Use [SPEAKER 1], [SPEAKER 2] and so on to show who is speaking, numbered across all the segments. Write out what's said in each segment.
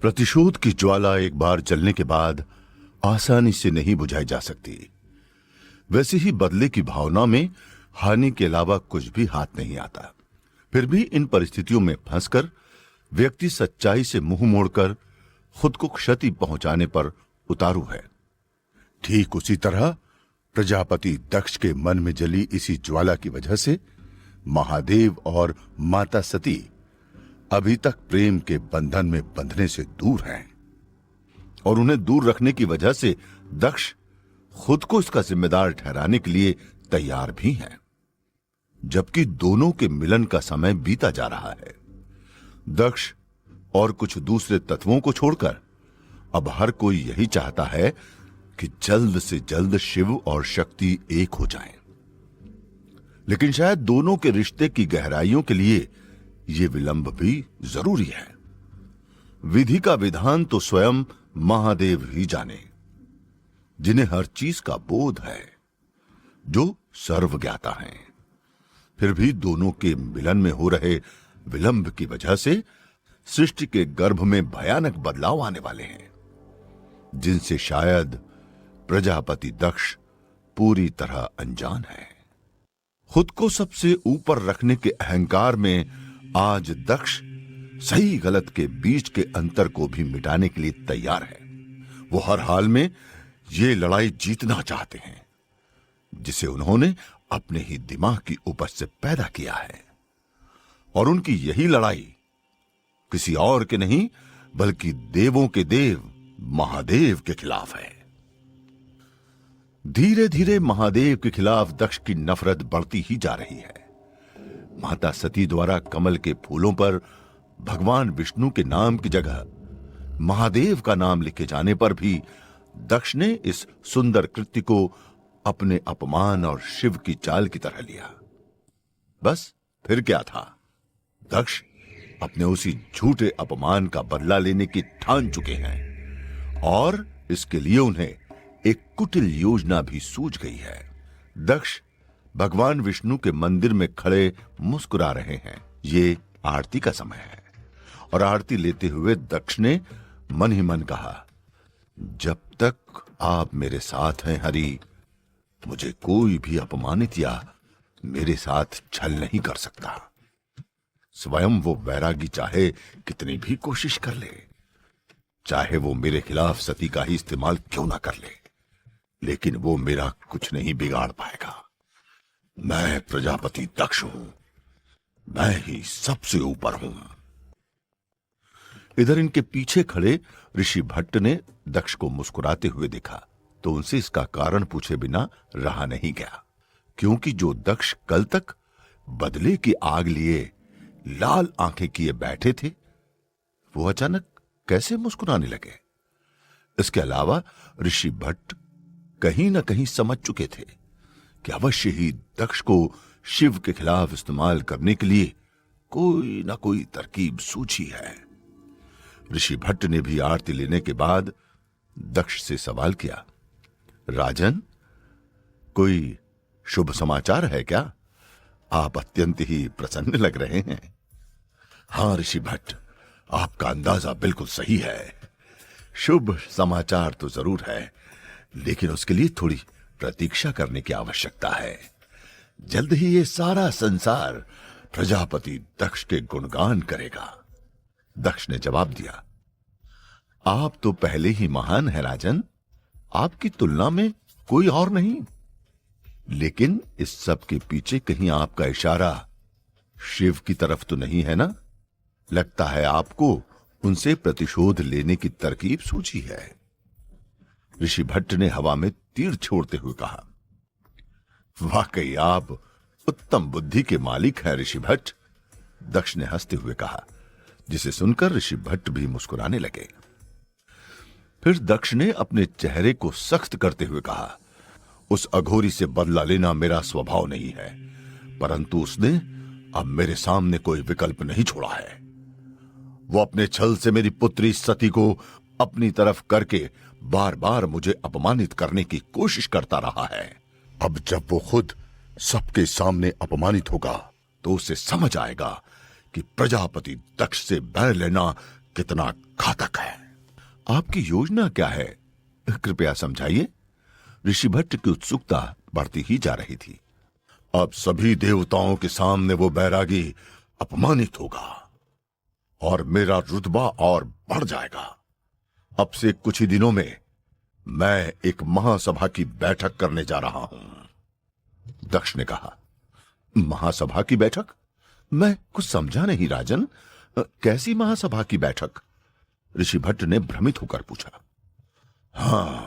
[SPEAKER 1] प्रतिशोध की ज्वाला एक बार जलने के बाद आसानी से नहीं बुझाई जा सकती। वैसे ही बदले की भावना में हानि के अलावा कुछ भी हाथ नहीं आता। फिर भी इन परिस्थितियों में फंसकर व्यक्ति सच्चाई से मुंह मोड़कर खुद को क्षति पहुंचाने पर उतारू है। ठीक उसी तरह प्रजापति दक्ष के मन में जली इसी ज्वाला की वजह से महादेव और माता सती अभी तक प्रेम के बंधन में बंधने से दूर हैं और उन्हें दूर रखने की वजह से दक्ष खुद को इसका जिम्मेदार ठहराने के लिए तैयार भी हैं, जबकि दोनों के मिलन का समय बीता जा रहा है। दक्ष और कुछ दूसरे तत्वों को छोड़कर अब हर कोई यही चाहता है कि जल्द से जल्द शिव और शक्ति एक हो जाएं। लेकिन शायद दोनों के रिश्ते की गहराइयों के लिए यह विलंब भी जरूरी है। विधि का विधान तो स्वयं महादेव ही जाने, जिन्हें हर चीज का बोध है, जो सर्वज्ञाता हैं। फिर भी दोनों के मिलन में हो रहे विलंब की वजह से सृष्टि के गर्भ में भयानक बदलाव आने वाले हैं, जिनसे शायद प्रजापति दक्ष पूरी तरह अनजान है। खुद को सबसे ऊपर रखने के अहंकार में आज दक्ष सही गलत के बीच के अंतर को भी मिटाने के लिए तैयार है। वो हर हाल में ये लड़ाई जीतना चाहते हैं, जिसे उन्होंने अपने ही दिमाग की उपज से पैदा किया है। और उनकी यही लड़ाई किसी और के नहीं बल्कि देवों के देव महादेव के खिलाफ है। धीरे धीरे महादेव के खिलाफ दक्ष की नफरत बढ़ती ही जा रही है। माता सती द्वारा कमल के फूलों पर भगवान विष्णु के नाम की जगह महादेव का नाम लिखे जाने पर भी दक्ष ने इस सुंदर कृत्य को अपने अपमान और शिव की चाल की तरह लिया। बस फिर क्या था, दक्ष अपने उसी झूठे अपमान का बदला लेने की ठान चुके हैं और इसके लिए उन्हें एक कुटिल योजना भी सूझ गई है। दक्ष भगवान विष्णु के मंदिर में खड़े मुस्कुरा रहे हैं। ये आरती का समय है और आरती लेते हुए दक्ष ने मन ही मन कहा, जब तक आप मेरे साथ हैं हरि, मुझे कोई भी अपमानित या मेरे साथ छल नहीं कर सकता। स्वयं वो वैरागी चाहे कितनी भी कोशिश कर ले, चाहे वो मेरे खिलाफ सती का ही इस्तेमाल क्यों ना कर ले, लेकिन वो मेरा कुछ नहीं बिगाड़ पाएगा। मैं प्रजापति दक्ष हूं, मैं ही सबसे ऊपर हूं। इधर इनके पीछे खड़े ऋषि भट्ट ने दक्ष को मुस्कुराते हुए देखा तो उनसे इसका कारण पूछे बिना रहा नहीं गया, क्योंकि जो दक्ष कल तक बदले की आग लिए लाल आंखें किए बैठे थे, वो अचानक कैसे मुस्कुराने लगे। इसके अलावा ऋषि भट्ट कहीं ना कहीं समझ चुके थे कि अवश्य ही दक्ष को शिव के खिलाफ इस्तेमाल करने के लिए कोई ना कोई तरकीब सूझी है। ऋषि भट्ट ने भी आरती लेने के बाद दक्ष से सवाल किया, राजन, कोई शुभ समाचार है क्या? आप अत्यंत ही प्रसन्न लग रहे हैं। हां ऋषि भट्ट, आपका अंदाजा बिल्कुल सही है। शुभ समाचार तो जरूर है, लेकिन उसके लिए थोड़ी प्रतीक्षा करने की आवश्यकता है। जल्द ही ये सारा संसार प्रजापति दक्ष के गुणगान करेगा। दक्ष ने जवाब दिया, आप तो पहले ही महान हैं राजन, आपकी तुलना में कोई और नहीं। लेकिन इस सब के पीछे कहीं आपका इशारा शिव की तरफ तो नहीं है ना? लगता है आपको उनसे प्रतिशोध लेने की तरकीब सूझी है। ऋषि भट्ट ने हवा में तीर छोड़ते हुए कहा, वाकई आप उत्तम बुद्धि के मालिक हैं ऋषि भट्ट। दक्ष ने हंसते हुए कहा, जिसे सुनकर ऋषि भट्ट भी मुस्कुराने लगे। फिर दक्ष ने अपने चेहरे को सख्त करते हुए कहा, उस अघोरी से बदला लेना मेरा स्वभाव नहीं है, परंतु उसने अब मेरे सामने कोई विकल्प नहीं छोड़ा है। वो अपने छल से मेरी पुत्री सती को अपनी तरफ करके बार बार मुझे अपमानित करने की कोशिश करता रहा है। अब जब वो खुद सबके सामने अपमानित होगा तो उसे समझ आएगा कि प्रजापति दक्ष से बैर लेना कितना घातक है। आपकी योजना क्या है, कृपया समझाइए। ऋषि भट्ट की उत्सुकता बढ़ती ही जा रही थी। अब सभी देवताओं के सामने वो बैरागी अपमानित होगा और मेरा रुतबा और बढ़ जाएगा। अब से कुछ ही दिनों में मैं एक महासभा की बैठक करने जा रहा हूं। दक्ष ने कहा, महासभा की बैठक? मैं कुछ समझा नहीं राजन, कैसी महासभा की बैठक? ऋषि भट्ट ने भ्रमित होकर पूछा। हां,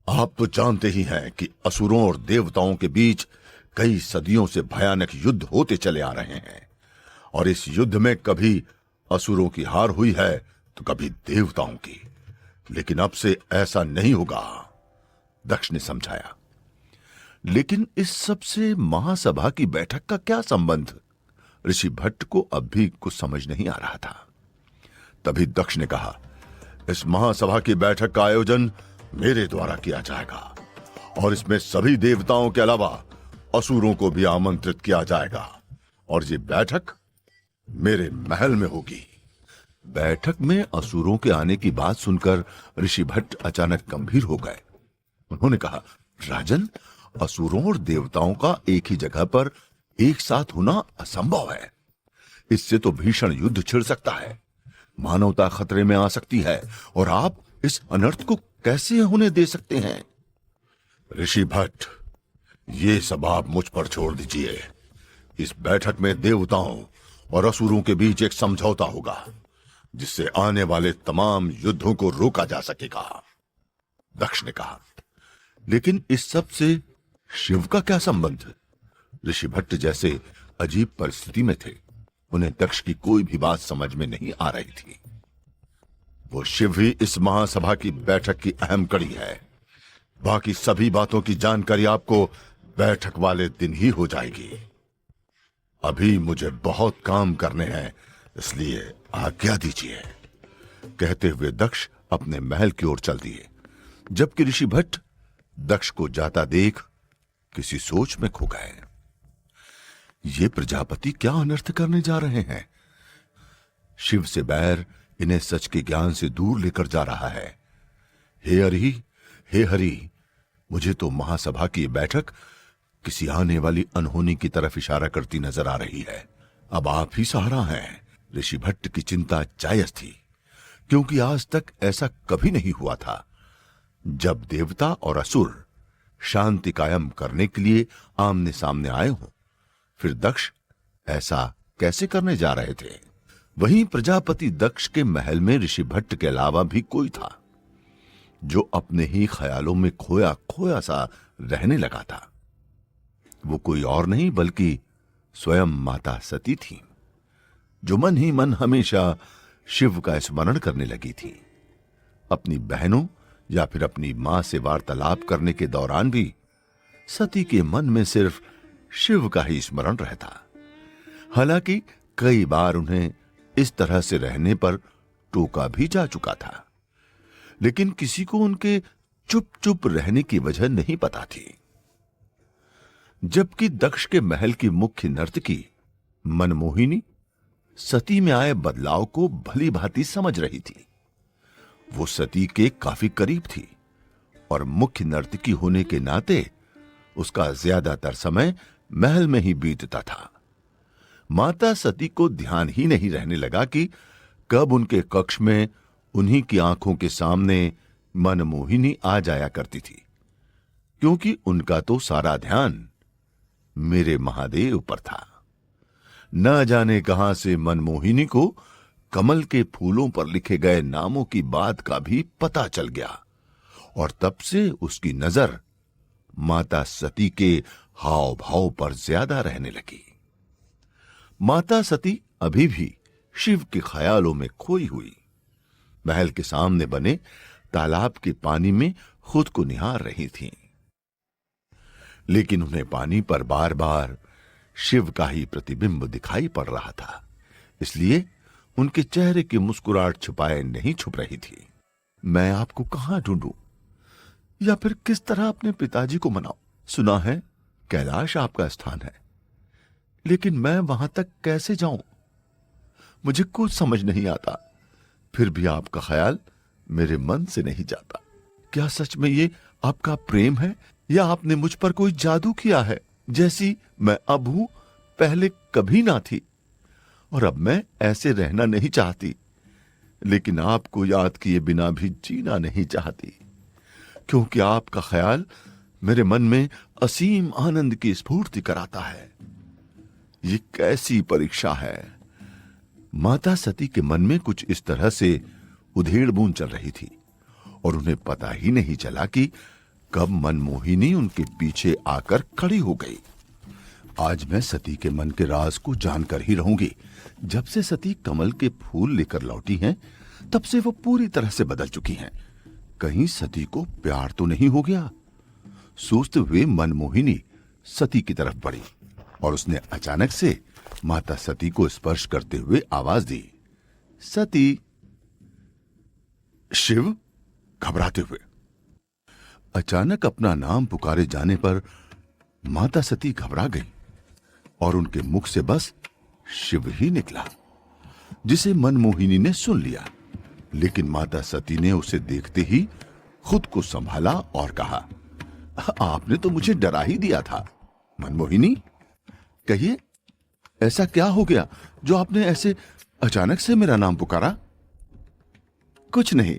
[SPEAKER 1] आप तो जानते ही हैं कि असुरों और देवताओं के बीच कई सदियों से भयानक युद्ध होते चले आ रहे हैं, और इस युद्ध में कभी असुरों की हार हुई है तो कभी देवताओं की। लेकिन अब से ऐसा नहीं होगा, दक्ष ने समझाया। लेकिन इस सब से महासभा की बैठक का क्या संबंध? ऋषि भट्ट को अब भी कुछ समझ नहीं आ रहा था। तभी दक्ष ने कहा, इस महासभा की बैठक का आयोजन मेरे द्वारा किया जाएगा, और इसमें सभी देवताओं के अलावा असुरों को भी आमंत्रित किया जाएगा, और ये बैठक मेरे महल में होगी। बैठक में असुरों के आने की बात सुनकर ऋषि भट्ट अचानक गंभीर हो गए। उन्होंने कहा, राजन, असुरों और देवताओं का एक ही जगह पर एक साथ होना असंभव है। इससे तो भीषण युद्ध छिड़ सकता है, मानवता खतरे में आ सकती है, और आप इस अनर्थ को कैसे होने दे सकते हैं? ऋषि भट्ट, ये सब आप मुझ पर छोड़ दीजिए। इस बैठक में देवताओं और असुरों के बीच एक समझौता होगा, जिससे आने वाले तमाम युद्धों को रोका जा सकेगा, दक्ष ने कहा। लेकिन इस सब से शिव का क्या संबंध? ऋषि भट्ट जैसे अजीब परिस्थिति में थे। उन्हें दक्ष की कोई भी बात समझ में नहीं आ रही थी। वो शिव ही इस महासभा की बैठक की अहम कड़ी है। बाकी सभी बातों की जानकारी आपको बैठक वाले दिन ही हो जाएगी। अभी मुझे बहुत काम करने हैं, इसलिए आज्ञा दीजिए। कहते हुए दक्ष अपने महल की ओर चल दिए, जबकि ऋषि भट्ट दक्ष को जाता देख किसी सोच में खो गए। ये प्रजापति क्या अनर्थ करने जा रहे हैं? शिव से बैर इन्हें सच के ज्ञान से दूर लेकर जा रहा है। हे हरि, हे हरि, मुझे तो महासभा की बैठक किसी आने वाली अनहोनी की तरफ इशारा करती नजर आ रही है। अब आप ही सहारा हैं। ऋषि भट्ट की चिंता जायज थी, क्योंकि आज तक ऐसा कभी नहीं हुआ था जब देवता और असुर शांति कायम करने के लिए आमने सामने आए हों। फिर दक्ष ऐसा कैसे करने जा रहे थे? वहीं प्रजापति दक्ष के महल में ऋषि भट्ट के अलावा भी कोई था, जो अपने ही ख्यालों में खोया खोया सा रहने लगा था। वो कोई और नहीं बल्कि स्वयं माता सती थी, जो मन ही मन हमेशा शिव का स्मरण करने लगी थी। अपनी बहनों या फिर अपनी मां से वार्तालाप करने के दौरान भी सती के मन में सिर्फ शिव का ही स्मरण रहता। हालांकि कई बार उन्हें इस तरह से रहने पर टोका भी जा चुका था, लेकिन किसी को उनके चुप चुप रहने की वजह नहीं पता थी। जबकि दक्ष के महल की मुख्य नर्तकी मनमोहिनी सती में आए बदलाव को भली भांति समझ रही थी। वो सती के काफी करीब थी, और मुख्य नर्तकी होने के नाते उसका ज्यादातर समय महल में ही बीतता था। माता सती को ध्यान ही नहीं रहने लगा कि कब उनके कक्ष में उन्हीं की आंखों के सामने मनमोहिनी आ जाया करती थी, क्योंकि उनका तो सारा ध्यान मेरे महादेव पर था। न जाने कहां से मनमोहिनी को कमल के फूलों पर लिखे गए नामों की बात का भी पता चल गया, और तब से उसकी नजर माता सती के हाव भाव पर ज्यादा रहने लगी। माता सती अभी भी शिव के ख्यालों में खोई हुई महल के सामने बने तालाब के पानी में खुद को निहार रही थीं। लेकिन उन्हें पानी पर बार बार शिव का ही प्रतिबिंब दिखाई पड़ रहा था, इसलिए उनके चेहरे की मुस्कुराहट छुपाए नहीं छुप रही थी। मैं आपको कहां ढूंढूं, या फिर किस तरह अपने पिताजी को मनाऊं? सुना है कैलाश आपका स्थान है, लेकिन मैं वहां तक कैसे जाऊं? मुझे कुछ समझ नहीं आता। फिर भी आपका ख्याल मेरे मन से नहीं जाता। क्या सच में ये आपका प्रेम है या आपने मुझ पर कोई जादू किया है? जैसी मैं अब हूं पहले कभी ना थी, और अब मैं ऐसे रहना नहीं चाहती, लेकिन आपको याद किए बिना भी जीना नहीं चाहती, क्योंकि आपका ख्याल मेरे मन में असीम आनंद की स्फूर्ति कराता है। ये कैसी परीक्षा है? माता सती के मन में कुछ इस तरह से उधेड़-बुन चल रही थी और उन्हें पता ही नहीं चला कि कब मनमोहिनी उनके पीछे आकर खड़ी हो गई। आज मैं सती के मन के राज को जानकर ही रहूंगी। जब से सती कमल के फूल लेकर लौटी हैं, तब से वो पूरी तरह से बदल चुकी हैं। कहीं सती को प्यार तो नहीं हो गया? सोचते हुए मनमोहिनी सती की तरफ बढ़ी और उसने अचानक से माता सती को स्पर्श करते हुए आवाज दी, सती। शिव घबराते हुए अचानक अपना नाम पुकारे जाने पर माता सती घबरा गई और उनके मुख से बस शिव ही निकला, जिसे मनमोहिनी ने सुन लिया। लेकिन माता सती ने उसे देखते ही खुद को संभाला और कहा, आपने तो मुझे डरा ही दिया था। मनमोहिनी, कहिए, ऐसा क्या हो गया जो आपने ऐसे अचानक से मेरा नाम पुकारा? कुछ नहीं,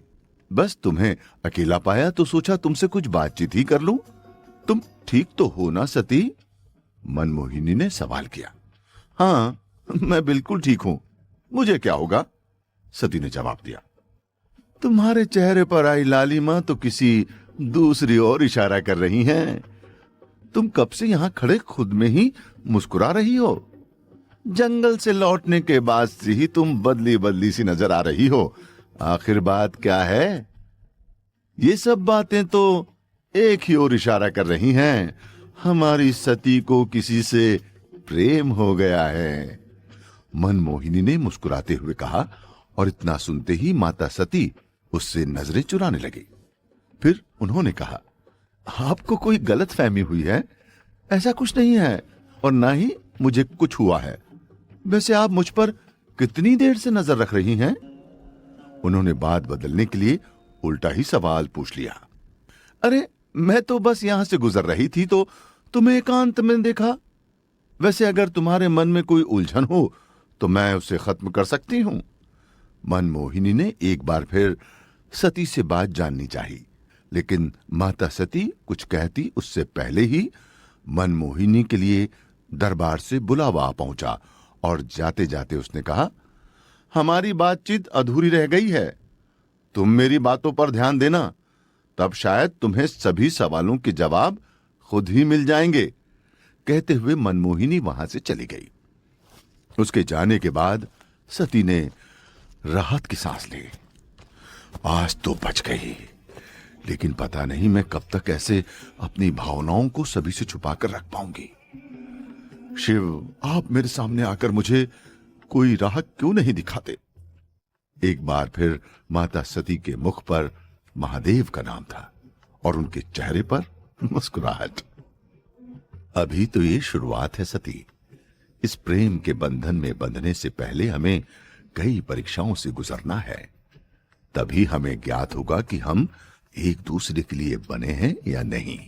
[SPEAKER 1] बस तुम्हें अकेला पाया तो सोचा तुमसे कुछ बातचीत ही कर लूं। तुम ठीक तो हो ना सती? मनमोहिनी ने सवाल किया। हाँ, मैं बिल्कुल ठीक हूं, मुझे क्या होगा? सती ने जवाब दिया। तुम्हारे चेहरे पर आई लालिमा तो किसी दूसरी ओर इशारा कर रही हैं। तुम कब से यहां खड़े खुद में ही मुस्कुरा रही हो। जंगल से लौटने के बाद से ही तुम बदली बदली सी नजर आ रही हो। आखिर बात क्या है? ये सब बातें तो एक ही ओर इशारा कर रही हैं। हमारी सती को किसी से प्रेम हो गया है। मनमोहिनी ने मुस्कुराते हुए कहा और इतना सुनते ही माता सती उससे नजरें चुराने लगी। फिर उन्होंने कहा, आपको कोई गलतफहमी हुई है? ऐसा कुछ नहीं है और ना ही मुझे कुछ हुआ है। वैसे आप मुझ पर कितनी देर से नजर रख रही हैं? उन्होंने बात बदलने के लिए उल्टा ही सवाल पूछ लिया। अरे, मैं तो बस यहां से गुजर रही थी तो तुम्हें एकांत में देखा। वैसे अगर तुम्हारे मन में कोई उलझन हो तो मैं उसे खत्म कर सकती हूं। मनमोहिनी ने एक बार फिर सती से बात जाननी चाहिए, लेकिन माता सती कुछ कहती उससे पहले ही मनमोहिनी के लिए दरबार से बुलावा पहुंचा और जाते जाते उसने कहा, हमारी बातचीत अधूरी रह गई है। तुम मेरी बातों पर ध्यान देना, तब शायद तुम्हें सभी सवालों के जवाब खुद ही मिल जाएंगे। कहते हुए मनमोहिनी वहां से चली गई। उसके जाने के बाद सती ने राहत की सांस ली। आज तो बच गई, लेकिन पता नहीं मैं कब तक ऐसे अपनी भावनाओं को सभी से छुपाकर रख पाऊंगी। शिव, आप मेरे सामने आकर मुझे कोई राह क्यों नहीं दिखाते? एक बार फिर माता सती के मुख पर महादेव का नाम था और उनके चेहरे पर मुस्कुराहट। अभी तो ये शुरुआत है सती। इस प्रेम के बंधन में बंधने से पहले हमें कई परीक्षाओं से गुजरना है। तभी हमें ज्ञात होगा कि हम एक दूसरे के लिए बने हैं या नहीं।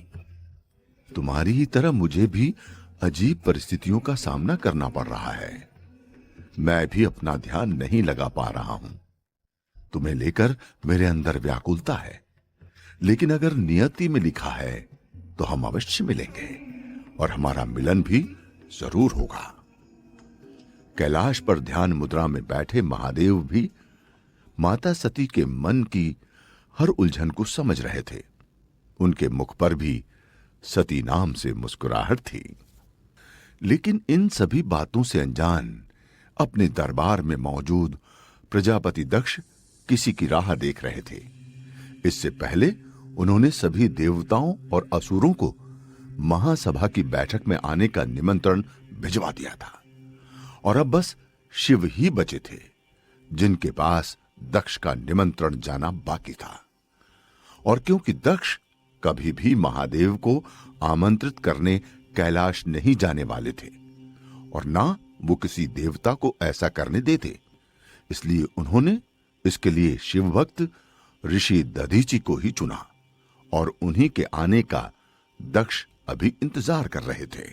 [SPEAKER 1] तुम्हारी ही तरह मुझे भी अजीब परिस्थितियों का सामना करना पड़ रहा है। मैं भी अपना ध्यान नहीं लगा पा रहा हूं। तुम्हें लेकर मेरे अंदर व्याकुलता है, लेकिन अगर नियति में लिखा है तो हम अवश्य मिलेंगे और हमारा मिलन भी जरूर होगा। कैलाश पर ध्यान मुद्रा में बैठे महादेव भी माता सती के मन की हर उलझन को समझ रहे थे। उनके मुख पर भी सती नाम से मुस्कुराहट थी। लेकिन इन सभी बातों से अनजान अपने दरबार में मौजूद प्रजापति दक्ष किसी की राह देख रहे थे। इससे पहले उन्होंने सभी देवताओं और असुरों को महासभा की बैठक में आने का निमंत्रण भिजवा दिया था और अब बस शिव ही बचे थे जिनके पास दक्ष का निमंत्रण जाना बाकी था। और क्योंकि दक्ष कभी भी महादेव को आमंत्रित करने कैलाश नहीं जाने वाले थे और ना वो किसी देवता को ऐसा करने देते, इसलिए उन्होंने इसके लिए शिव भक्त ऋषि दधीचि को ही चुना और उन्हीं के आने का दक्ष अभी इंतजार कर रहे थे।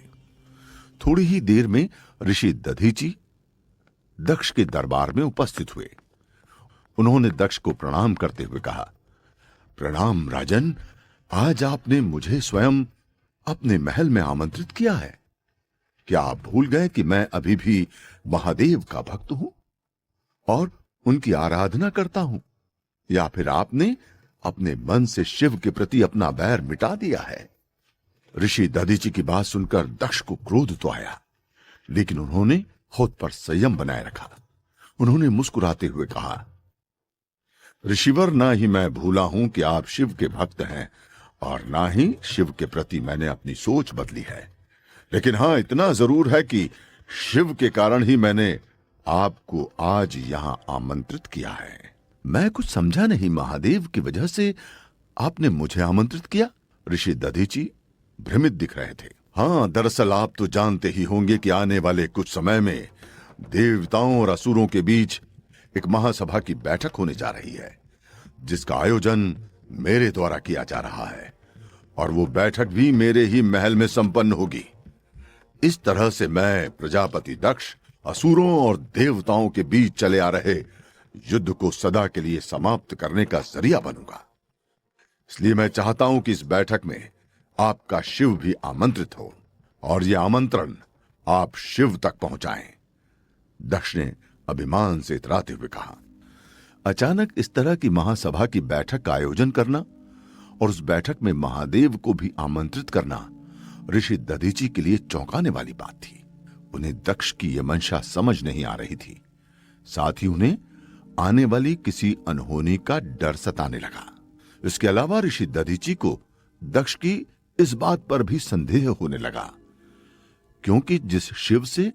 [SPEAKER 1] थोड़ी ही देर में ऋषि दधीचि दक्ष के दरबार में उपस्थित हुए। उन्होंने दक्ष को प्रणाम करते हुए कहा, प्रणाम राजन, आज आपने मुझे स्वयं अपने महल में आमंत्रित किया है। क्या आप भूल गए कि मैं अभी भी महादेव का भक्त हूं और उनकी आराधना करता हूं? या फिर आपने अपने मन से शिव के प्रति अपना बैर मिटा दिया है? ऋषि दधीचि की बात सुनकर दक्ष को क्रोध तो आया, लेकिन उन्होंने खुद पर संयम बनाए रखा। उन्होंने मुस्कुराते हुए कहा, ऋषिवर, ना ही मैं भूला हूं कि आप शिव के भक्त हैं और ना ही शिव के प्रति मैंने अपनी सोच बदली है। लेकिन हां, इतना जरूर है कि शिव के कारण ही मैंने आपको आज यहां आमंत्रित किया है। मैं कुछ समझा नहीं, महादेव की वजह से आपने मुझे आमंत्रित किया? ऋषि दधीचि भ्रमित दिख रहे थे। हां, दरअसल आप तो जानते ही होंगे कि आने वाले कुछ समय में देवताओं और असुरों के बीच एक महासभा की बैठक होने जा रही है, जिसका आयोजन मेरे द्वारा किया जा रहा है और वो बैठक भी मेरे ही महल में संपन्न होगी। इस तरह से मैं प्रजापति दक्ष असुरों और देवताओं के बीच चले आ रहे युद्ध को सदा के लिए समाप्त करने का जरिया बनूंगा। इसलिए मैं चाहता हूं कि इस बैठक में आपका शिव भी आमंत्रित हो और यह आमंत्रण आप शिव तक पहुंचाएं। दक्ष ने अभिमान से इतराते हुए कहा। अचानक इस तरह की महासभा की बैठक का आयोजन करना और उस बैठक में महादेव को भी आमंत्रित करना ऋषि दधीचि के लिए चौंकाने वाली बात थी। उन्हें दक्ष की यह मंशा समझ नहीं आ रही थी। साथ ही उन्हें आने वाली किसी अनहोनी का डर सताने लगा। इसके अलावा ऋषि दधीचि को दक्ष की इस बात पर भी संदेह होने लगा, क्योंकि जिस शिव से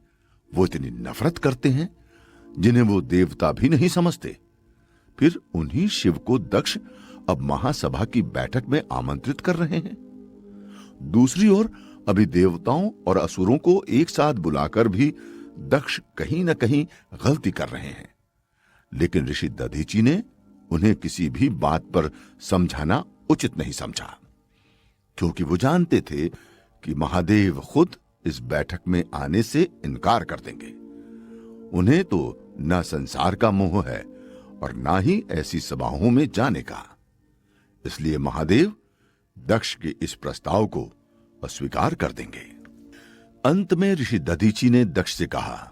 [SPEAKER 1] वो इतनी नफरत करते हैं, जिन्हें वो देवता भी नहीं समझते, फिर उन्हीं शिव को दक्ष अब महासभा की बैठक में आमंत्रित कर रहे हैं। दूसरी ओर अभी देवताओं और असुरों को एक साथ बुलाकर भी दक्ष कहीं न कहीं गलती कर रहे हैं। लेकिन ऋषि दधीचि ने उन्हें किसी भी बात पर समझाना उचित नहीं समझा, क्योंकि वो जानते थे कि महादेव खुद इस बैठक में आने से इनकार कर देंगे। उन्हें तो न संसार का मोह है और ना ही ऐसी सभाओं में जाने का। इसलिए महादेव दक्ष के इस प्रस्ताव को अस्वीकार कर देंगे। अंत में ऋषि दधीचि ने दक्ष से कहा,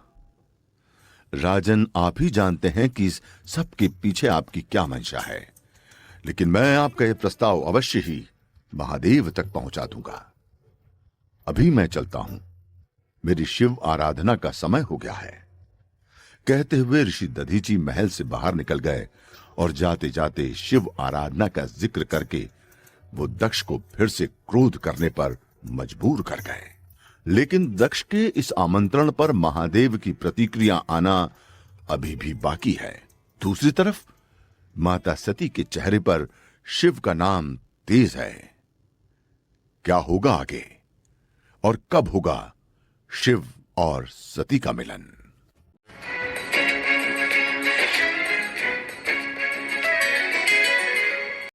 [SPEAKER 1] राजन, आप ही जानते हैं कि इस सब के पीछे आपकी क्या मंशा है, लेकिन मैं आपका यह प्रस्ताव अवश्य ही महादेव तक पहुंचा दूंगा। अभी मैं चलता हूं, मेरी शिव आराधना का समय हो गया है। कहते हुए ऋषि दधीचि महल से बाहर निकल गए और जाते जाते शिव आराधना का जिक्र करके वो दक्ष को फिर से क्रोध करने पर मजबूर कर गए। लेकिन दक्ष के इस आमंत्रण पर महादेव की प्रतिक्रिया आना अभी भी बाकी है। दूसरी तरफ माता सती के चेहरे पर शिव का नाम तेज है। क्या होगा आगे और कब होगा शिव और सती का मिलन?